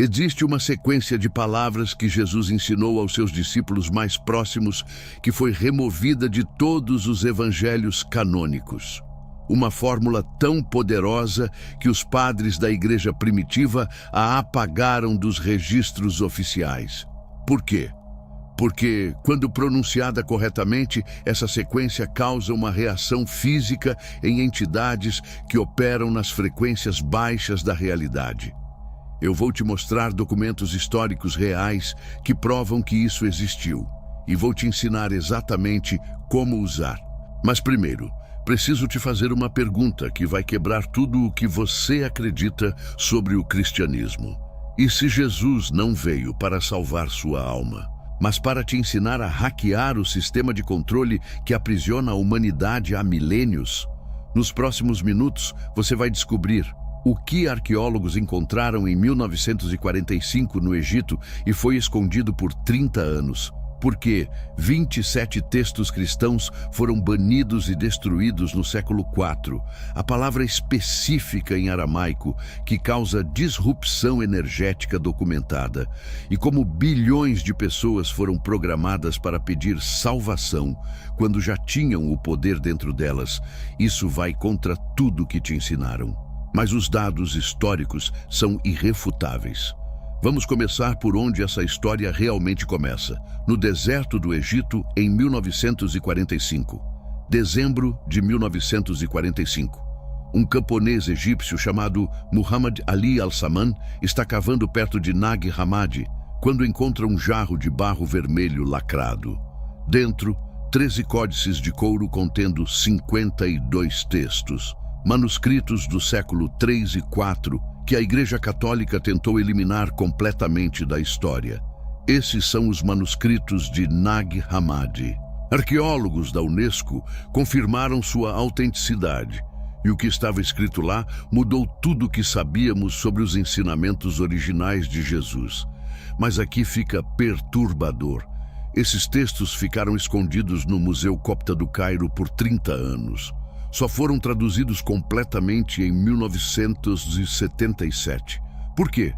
Existe uma sequência de palavras que Jesus ensinou aos seus discípulos mais próximos que foi removida de todos os evangelhos canônicos. Uma fórmula tão poderosa que os padres da igreja primitiva a apagaram dos registros oficiais. Por quê? Porque, quando pronunciada corretamente, essa sequência causa uma reação física em entidades que operam nas frequências baixas da realidade. Eu vou te mostrar documentos históricos reais que provam que isso existiu, e vou te ensinar exatamente como usar. Mas primeiro, preciso te fazer uma pergunta que vai quebrar tudo o que você acredita sobre o cristianismo. E se Jesus não veio para salvar sua alma, mas para te ensinar a hackear o sistema de controle que aprisiona a humanidade há milênios? Nos próximos minutos, você vai descobrir o que arqueólogos encontraram em 1945 no Egito e foi escondido por 30 anos. Porque 27 textos cristãos foram banidos e destruídos no século IV, a palavra específica em aramaico que causa disrupção energética documentada, e como bilhões de pessoas foram programadas para pedir salvação quando já tinham o poder dentro delas. Isso vai contra tudo que te ensinaram. Mas os dados históricos são irrefutáveis. Vamos começar por onde essa história realmente começa, no deserto do Egito em 1945. Dezembro de 1945. Um camponês egípcio chamado Muhammad Ali Al-Saman está cavando perto de Nag Hammadi quando encontra um jarro de barro vermelho lacrado. Dentro, 13 códices de couro contendo 52 textos, manuscritos do século III e IV, que a Igreja Católica tentou eliminar completamente da história. Esses são os manuscritos de Nag Hammadi. Arqueólogos da Unesco confirmaram sua autenticidade, e o que estava escrito lá mudou tudo o que sabíamos sobre os ensinamentos originais de Jesus. Mas aqui fica perturbador. Esses textos ficaram escondidos no Museu Copta do Cairo por 30 anos. Só foram traduzidos completamente em 1977. Por quê?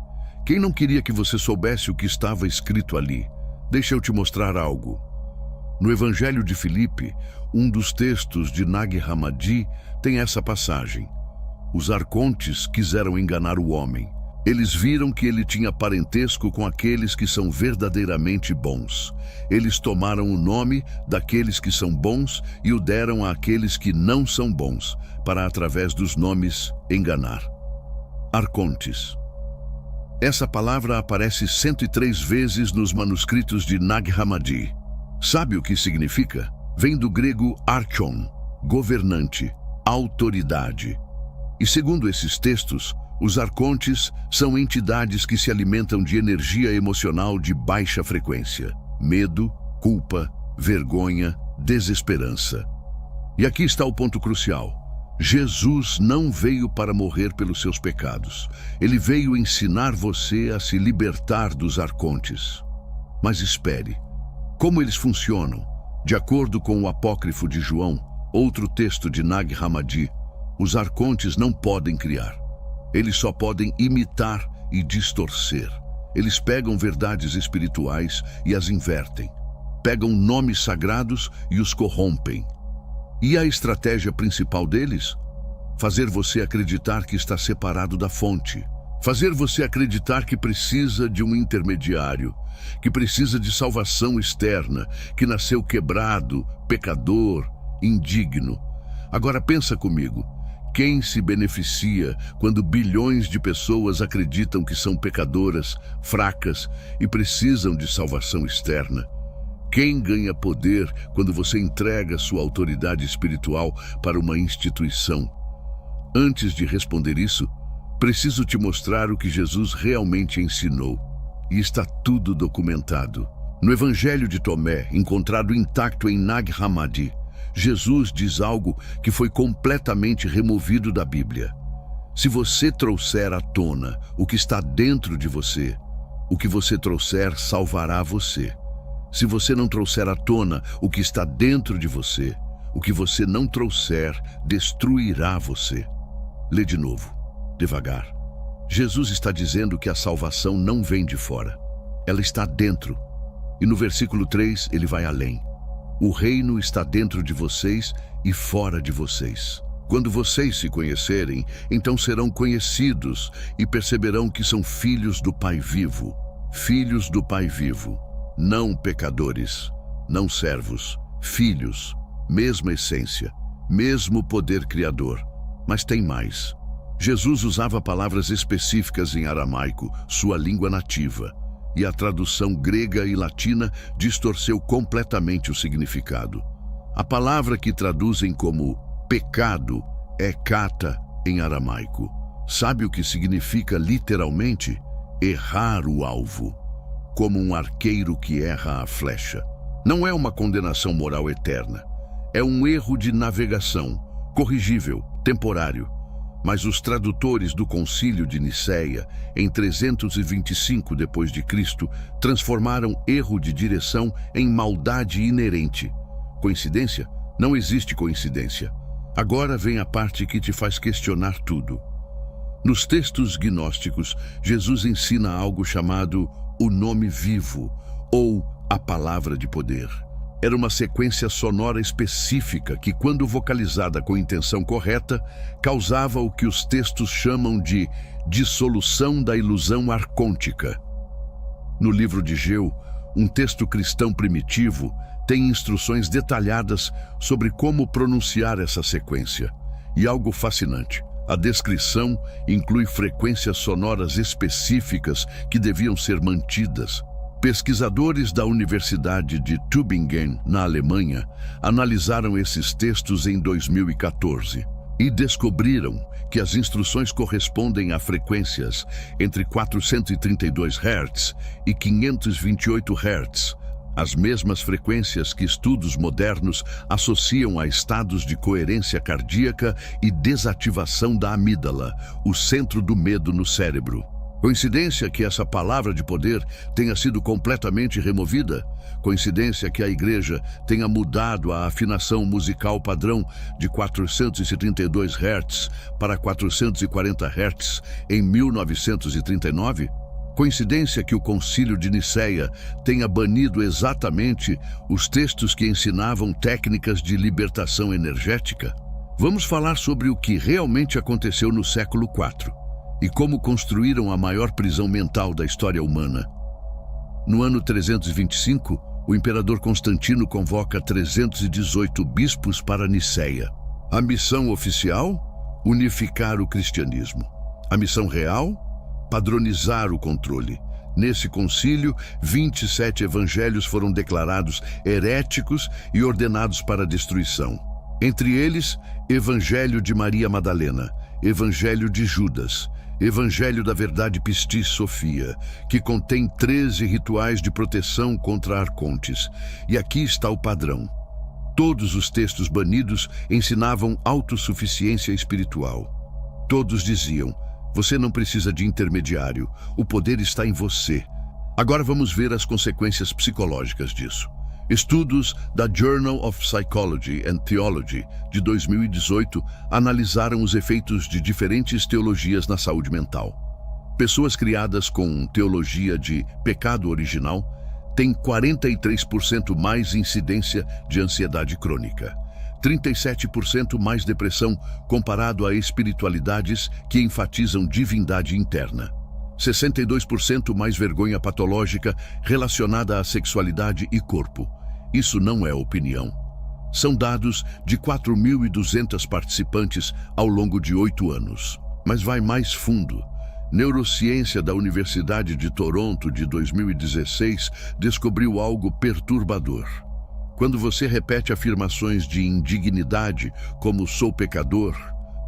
Quem não queria que você soubesse o que estava escrito ali? Deixa eu te mostrar algo. No Evangelho de Filipe, um dos textos de Nag Hammadi tem essa passagem. Os arcontes quiseram enganar o homem. Eles viram que ele tinha parentesco com aqueles que são verdadeiramente bons. Eles tomaram o nome daqueles que são bons e o deram àqueles que não são bons, para através dos nomes enganar. Arcontes. Essa palavra aparece 103 vezes nos manuscritos de Nag Hammadi. Sabe o que significa? Vem do grego archon, governante, autoridade. E segundo esses textos, os arcontes são entidades que se alimentam de energia emocional de baixa frequência. Medo, culpa, vergonha, desesperança. E aqui está o ponto crucial. Jesus não veio para morrer pelos seus pecados. Ele veio ensinar você a se libertar dos arcontes. Mas espere, como eles funcionam? De acordo com o apócrifo de João, outro texto de Nag Hammadi, os arcontes não podem criar. Eles só podem imitar e distorcer. Eles pegam verdades espirituais e as invertem. Pegam nomes sagrados e os corrompem. E a estratégia principal deles? Fazer você acreditar que está separado da fonte. Fazer você acreditar que precisa de um intermediário, que precisa de salvação externa, que nasceu quebrado, pecador, indigno. Agora pensa comigo. Quem se beneficia quando bilhões de pessoas acreditam que são pecadoras, fracas e precisam de salvação externa? Quem ganha poder quando você entrega sua autoridade espiritual para uma instituição? Antes de responder isso, preciso te mostrar o que Jesus realmente ensinou. E está tudo documentado. No Evangelho de Tomé, encontrado intacto em Nag Hammadi, Jesus diz algo que foi completamente removido da Bíblia. Se você trouxer à tona o que está dentro de você, o que você trouxer salvará você. Se você não trouxer à tona o que está dentro de você, o que você não trouxer destruirá você. Lê de novo, devagar. Jesus está dizendo que a salvação não vem de fora. Ela está dentro. E no versículo 3, ele vai além. O reino está dentro de vocês e fora de vocês. Quando vocês se conhecerem, então serão conhecidos e perceberão que são filhos do Pai vivo. Filhos do Pai vivo. Não pecadores, não servos. Filhos, mesma essência, mesmo poder criador. Mas tem mais. Jesus usava palavras específicas em aramaico, sua língua nativa, e a tradução grega e latina distorceu completamente o significado. A palavra que traduzem como pecado é kata em aramaico. Sabe o que significa literalmente? Errar o alvo, como um arqueiro que erra a flecha. Não é uma condenação moral eterna. É um erro de navegação, corrigível, temporário. Mas os tradutores do Concílio de Nicéia, em 325 d.C., transformaram erro de direção em maldade inerente. Coincidência? Não existe coincidência. Agora vem a parte que te faz questionar tudo. Nos textos gnósticos, Jesus ensina algo chamado o nome vivo, ou a palavra de poder. Era uma sequência sonora específica que, quando vocalizada com intenção correta, causava o que os textos chamam de dissolução da ilusão arcôntica. No livro de Geu, um texto cristão primitivo, tem instruções detalhadas sobre como pronunciar essa sequência. E algo fascinante, a descrição inclui frequências sonoras específicas que deviam ser mantidas. Pesquisadores da Universidade de Tübingen, na Alemanha, analisaram esses textos em 2014 e descobriram que as instruções correspondem a frequências entre 432 Hz e 528 Hz, as mesmas frequências que estudos modernos associam a estados de coerência cardíaca e desativação da amígdala, o centro do medo no cérebro. Coincidência que essa palavra de poder tenha sido completamente removida? Coincidência que a Igreja tenha mudado a afinação musical padrão de 432 Hz para 440 Hz em 1939? Coincidência que o Concílio de Nicéia tenha banido exatamente os textos que ensinavam técnicas de libertação energética? Vamos falar sobre o que realmente aconteceu no século IV. E como construíram a maior prisão mental da história humana. No ano 325, o imperador Constantino convoca 318 bispos para Nicéia. A missão oficial? Unificar o cristianismo. A missão real? Padronizar o controle. Nesse concílio, 27 evangelhos foram declarados heréticos e ordenados para destruição. Entre eles, Evangelho de Maria Madalena, Evangelho de Judas, Evangelho da Verdade Pistis Sofia, que contém 13 rituais de proteção contra arcontes. E aqui está o padrão. Todos os textos banidos ensinavam autossuficiência espiritual. Todos diziam, você não precisa de intermediário, o poder está em você. Agora vamos ver as consequências psicológicas disso. Estudos da Journal of Psychology and Theology, de 2018, analisaram os efeitos de diferentes teologias na saúde mental. Pessoas criadas com teologia de pecado original têm 43% mais incidência de ansiedade crônica, 37% mais depressão comparado a espiritualidades que enfatizam divindade interna. 62% mais vergonha patológica relacionada à sexualidade e corpo. Isso não é opinião. São dados de 4.200 participantes ao longo de 8 anos. Mas vai mais fundo. Neurociência da Universidade de Toronto, de 2016, descobriu algo perturbador. Quando você repete afirmações de indignidade, como sou pecador,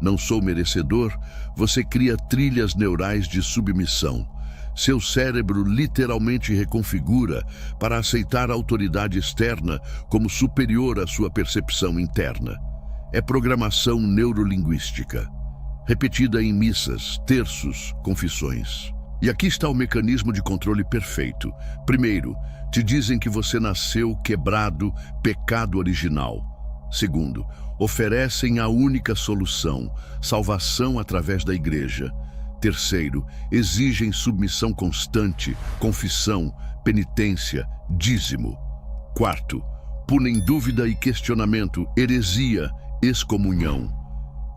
não sou merecedor, você cria trilhas neurais de submissão. Seu cérebro literalmente reconfigura para aceitar a autoridade externa como superior à sua percepção interna. É programação neurolinguística, repetida em missas, terços, confissões. E aqui está o mecanismo de controle perfeito. Primeiro, te dizem que você nasceu quebrado, pecado original. Segundo, oferecem a única solução, salvação através da Igreja. Terceiro, exigem submissão constante, confissão, penitência, dízimo. Quarto, punem dúvida e questionamento, heresia, excomunhão.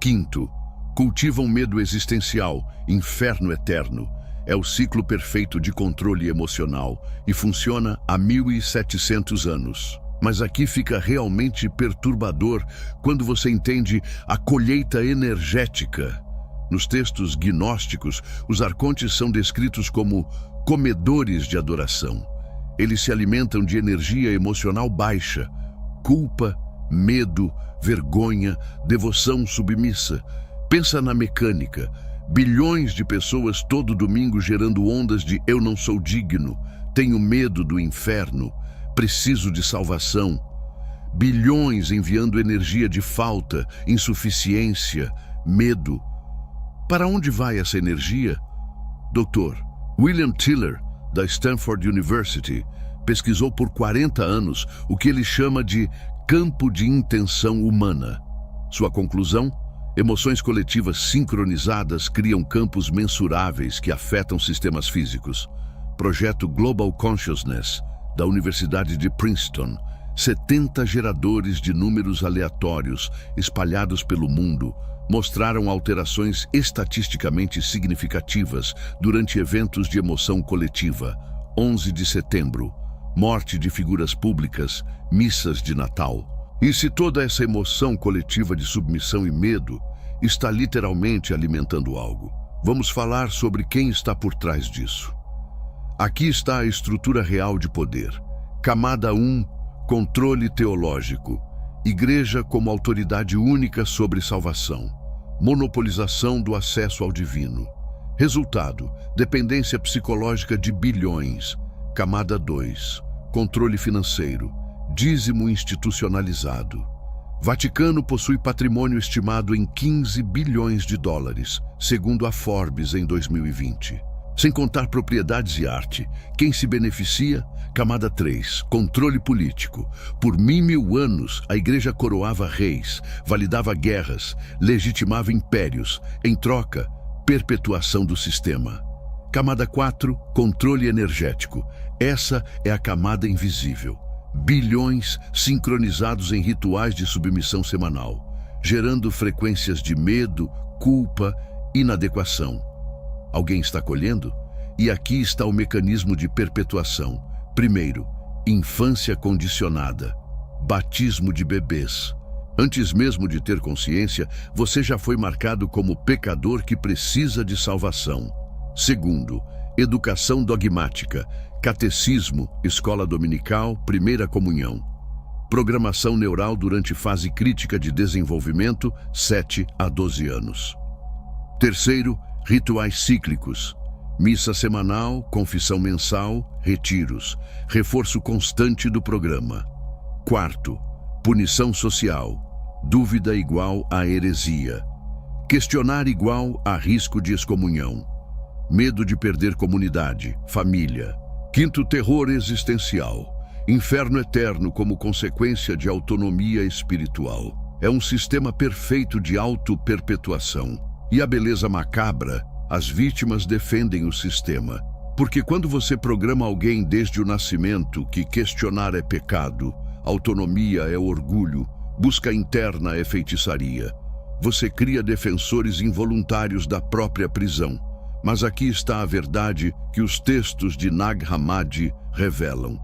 Quinto, cultivam medo existencial, inferno eterno. É o ciclo perfeito de controle emocional e funciona há 1700 anos. Mas aqui fica realmente perturbador quando você entende a colheita energética. Nos textos gnósticos, os arcontes são descritos como comedores de adoração. Eles se alimentam de energia emocional baixa, culpa, medo, vergonha, devoção submissa. Pensa na mecânica. Bilhões de pessoas todo domingo gerando ondas de eu não sou digno, tenho medo do inferno, preciso de salvação. Bilhões enviando energia de falta, insuficiência, medo. Para onde vai essa energia? Dr. William Tiller, da Stanford University, pesquisou por 40 anos o que ele chama de campo de intenção humana. Sua conclusão? Emoções coletivas sincronizadas criam campos mensuráveis que afetam sistemas físicos. Projeto Global Consciousness, da Universidade de Princeton, 70 geradores de números aleatórios espalhados pelo mundo mostraram alterações estatisticamente significativas durante eventos de emoção coletiva. 11 de setembro, morte de figuras públicas, missas de Natal. E se toda essa emoção coletiva de submissão e medo está literalmente alimentando algo, vamos falar sobre quem está por trás disso. Aqui está a estrutura real de poder. Camada 1, controle teológico. Igreja como autoridade única sobre salvação. Monopolização do acesso ao divino. Resultado, dependência psicológica de bilhões. Camada 2, controle financeiro. Dízimo institucionalizado. Vaticano possui patrimônio estimado em 15 bilhões de dólares, segundo a Forbes em 2020. Sem contar propriedades e arte. Quem se beneficia? Camada 3, controle político. Por 1000 anos, a igreja coroava reis, validava guerras, legitimava impérios. Em troca, perpetuação do sistema. Camada 4, controle energético. Essa é a camada invisível. Bilhões sincronizados em rituais de submissão semanal, gerando frequências de medo, culpa, inadequação. Alguém está colhendo? E aqui está o mecanismo de perpetuação. Primeiro, infância condicionada, batismo de bebês. Antes mesmo de ter consciência, você já foi marcado como pecador que precisa de salvação. Segundo, educação dogmática, catecismo, escola dominical, primeira comunhão. Programação neural durante fase crítica de desenvolvimento, 7 a 12 anos. Terceiro, rituais cíclicos. Missa semanal, confissão mensal, retiros. Reforço constante do programa. Quarto, punição social. Dúvida igual a heresia. Questionar igual a risco de excomunhão. Medo de perder comunidade, família. Quinto, terror existencial. Inferno eterno como consequência de autonomia espiritual. É um sistema perfeito de auto-perpetuação. E a beleza macabra, as vítimas defendem o sistema. Porque quando você programa alguém desde o nascimento que questionar é pecado, autonomia é orgulho, busca interna é feitiçaria, você cria defensores involuntários da própria prisão. Mas aqui está a verdade que os textos de Nag Hammadi revelam.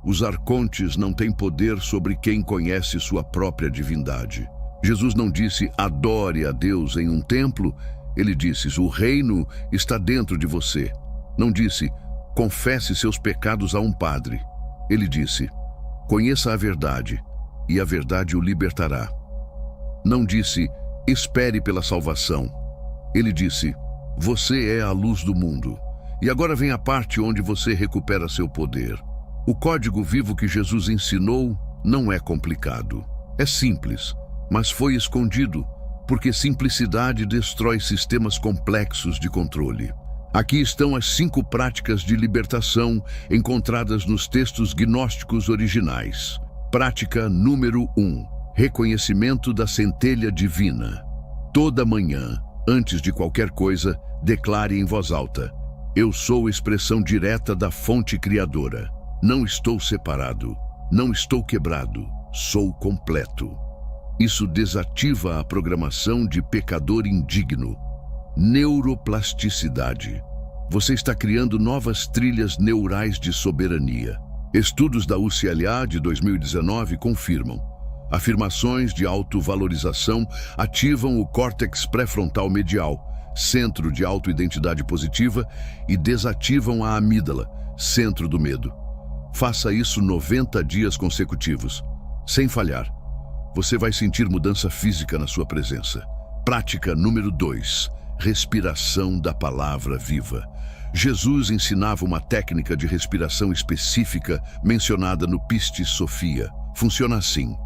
Os arcontes não têm poder sobre quem conhece sua própria divindade. Jesus não disse, adore a Deus em um templo. Ele disse, o reino está dentro de você. Não disse, confesse seus pecados a um padre. Ele disse, conheça a verdade, e a verdade o libertará. Não disse, espere pela salvação. Ele disse, você é a luz do mundo. E agora vem a parte onde você recupera seu poder. O código vivo que Jesus ensinou não é complicado. É simples, mas foi escondido, porque simplicidade destrói sistemas complexos de controle. Aqui estão as 5 práticas de libertação encontradas nos textos gnósticos originais. Prática número 1. Reconhecimento da centelha divina. Toda manhã, Antes de qualquer coisa, declare em voz alta: eu sou expressão direta da fonte criadora. Não estou separado, não estou quebrado, sou completo. Isso desativa a programação de pecador indigno. Neuroplasticidade. Você está criando novas trilhas neurais de soberania. Estudos da UCLA de 2019 confirmam. Afirmações de autovalorização ativam o córtex pré-frontal medial, centro de autoidentidade positiva, e desativam a amígdala, centro do medo. Faça isso 90 dias consecutivos, sem falhar. Você vai sentir mudança física na sua presença. Prática número 2. Respiração da palavra viva. Jesus ensinava uma técnica de respiração específica mencionada no Pistis Sophia. Funciona assim.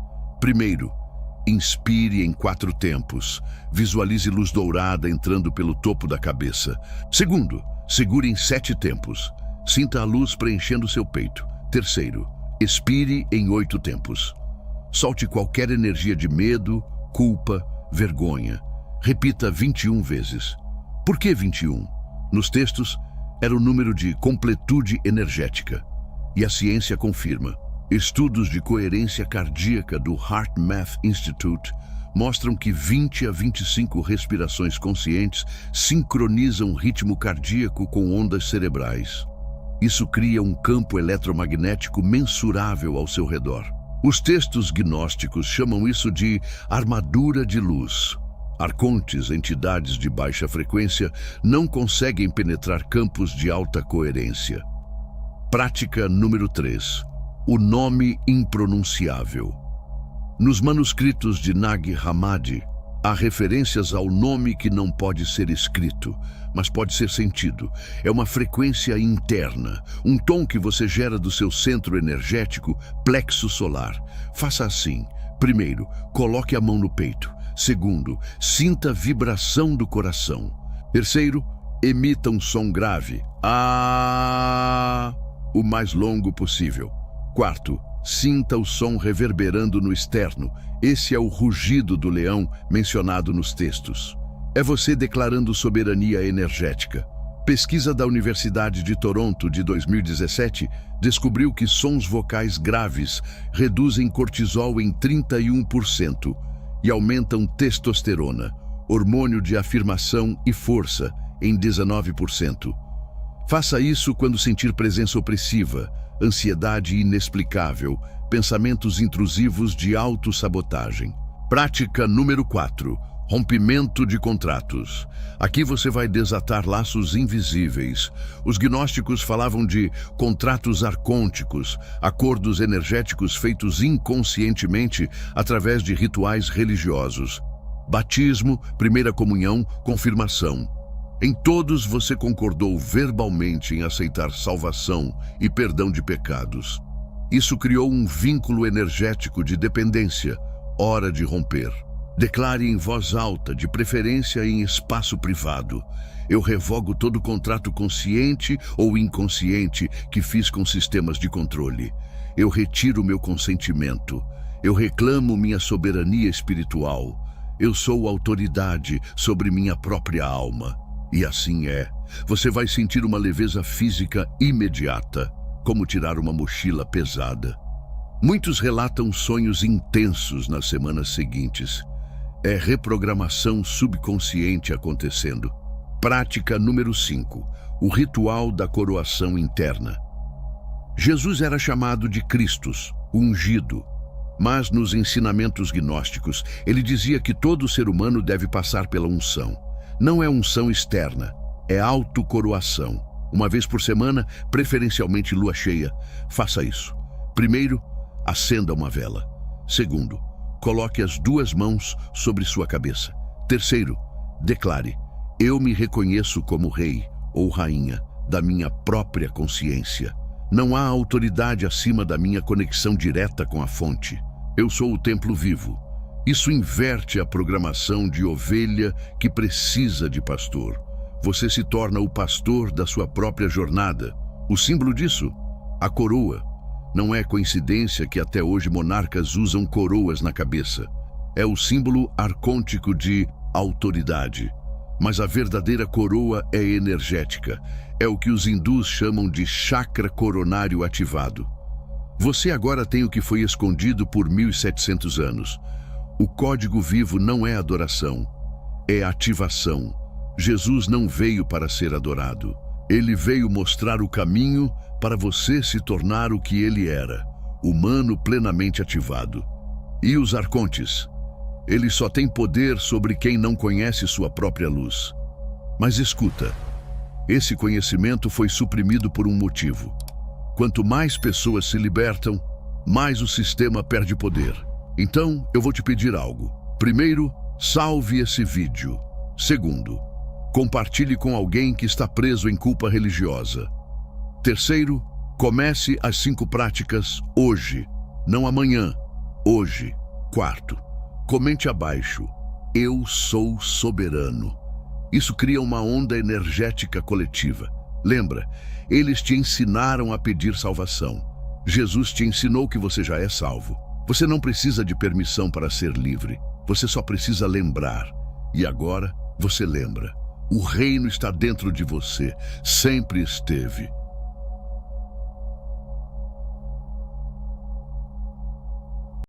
Primeiro, inspire em 4 tempos. Visualize luz dourada entrando pelo topo da cabeça. Segundo, segure em 7 tempos. Sinta a luz preenchendo seu peito. Terceiro, expire em 8 tempos. Solte qualquer energia de medo, culpa, vergonha. Repita 21 vezes. Por que 21? Nos textos, era o número de completude energética. E a ciência confirma. Estudos de coerência cardíaca do HeartMath Institute mostram que 20 a 25 respirações conscientes sincronizam o ritmo cardíaco com ondas cerebrais. Isso cria um campo eletromagnético mensurável ao seu redor. Os textos gnósticos chamam isso de armadura de luz. Arcontes, entidades de baixa frequência, não conseguem penetrar campos de alta coerência. Prática número 3. O nome impronunciável. Nos manuscritos de Nag Hammadi, há referências ao nome que não pode ser escrito, mas pode ser sentido. É uma frequência interna, um tom que você gera do seu centro energético, plexo solar. Faça assim. Primeiro, coloque a mão no peito. Segundo, sinta a vibração do coração. Terceiro, emita um som grave. Ah! O mais longo possível. Quarto, sinta o som reverberando no externo. Esse é o rugido do leão mencionado nos textos. É você declarando soberania energética. Pesquisa da Universidade de Toronto de 2017 descobriu que sons vocais graves reduzem cortisol em 31% e aumentam testosterona, hormônio de afirmação e força, em 19%. Faça isso quando sentir presença opressiva, ansiedade inexplicável, pensamentos intrusivos de autossabotagem. Prática número 4. Rompimento de contratos. Aqui você vai desatar laços invisíveis. Os gnósticos falavam de contratos arcônticos, acordos energéticos feitos inconscientemente através de rituais religiosos. Batismo, primeira comunhão, confirmação. Em todos você concordou verbalmente em aceitar salvação e perdão de pecados. Isso criou um vínculo energético de dependência, hora de romper. Declare em voz alta, de preferência em espaço privado: eu revogo todo contrato consciente ou inconsciente que fiz com sistemas de controle. Eu retiro meu consentimento. Eu reclamo minha soberania espiritual. Eu sou autoridade sobre minha própria alma. E assim é. Você vai sentir uma leveza física imediata, como tirar uma mochila pesada. Muitos relatam sonhos intensos nas semanas seguintes. É reprogramação subconsciente acontecendo. Prática número 5. O ritual da coroação interna. Jesus era chamado de Cristos, ungido. Mas nos ensinamentos gnósticos, ele dizia que todo ser humano deve passar pela unção. Não é unção externa, é autocoroação. Uma vez por semana, preferencialmente lua cheia. Faça isso. Primeiro, acenda uma vela. Segundo, coloque as 2 mãos sobre sua cabeça. Terceiro, declare: eu me reconheço como rei ou rainha da minha própria consciência. Não há autoridade acima da minha conexão direta com a fonte. Eu sou o templo vivo. Isso inverte a programação de ovelha que precisa de pastor. Você se torna o pastor da sua própria jornada. O símbolo disso? A coroa. Não é coincidência que até hoje monarcas usam coroas na cabeça. É o símbolo arcôntico de autoridade. Mas a verdadeira coroa é energética. É o que os hindus chamam de chakra coronário ativado. Você agora tem o que foi escondido por 1700 anos. O código vivo não é adoração, é ativação. Jesus não veio para ser adorado. Ele veio mostrar o caminho para você se tornar o que ele era, humano plenamente ativado. E os arcontes? Eles só têm poder sobre quem não conhece sua própria luz. Mas escuta, esse conhecimento foi suprimido por um motivo. Quanto mais pessoas se libertam, mais o sistema perde poder. Então, eu vou te pedir algo. Primeiro, salve esse vídeo. Segundo, compartilhe com alguém que está preso em culpa religiosa. Terceiro, comece as 5 práticas hoje, não amanhã, hoje. Quarto, comente abaixo, eu sou soberano. Isso cria uma onda energética coletiva. Lembra, eles te ensinaram a pedir salvação. Jesus te ensinou que você já é salvo. Você não precisa de permissão para ser livre. Você só precisa lembrar. E agora, você lembra. O reino está dentro de você. Sempre esteve.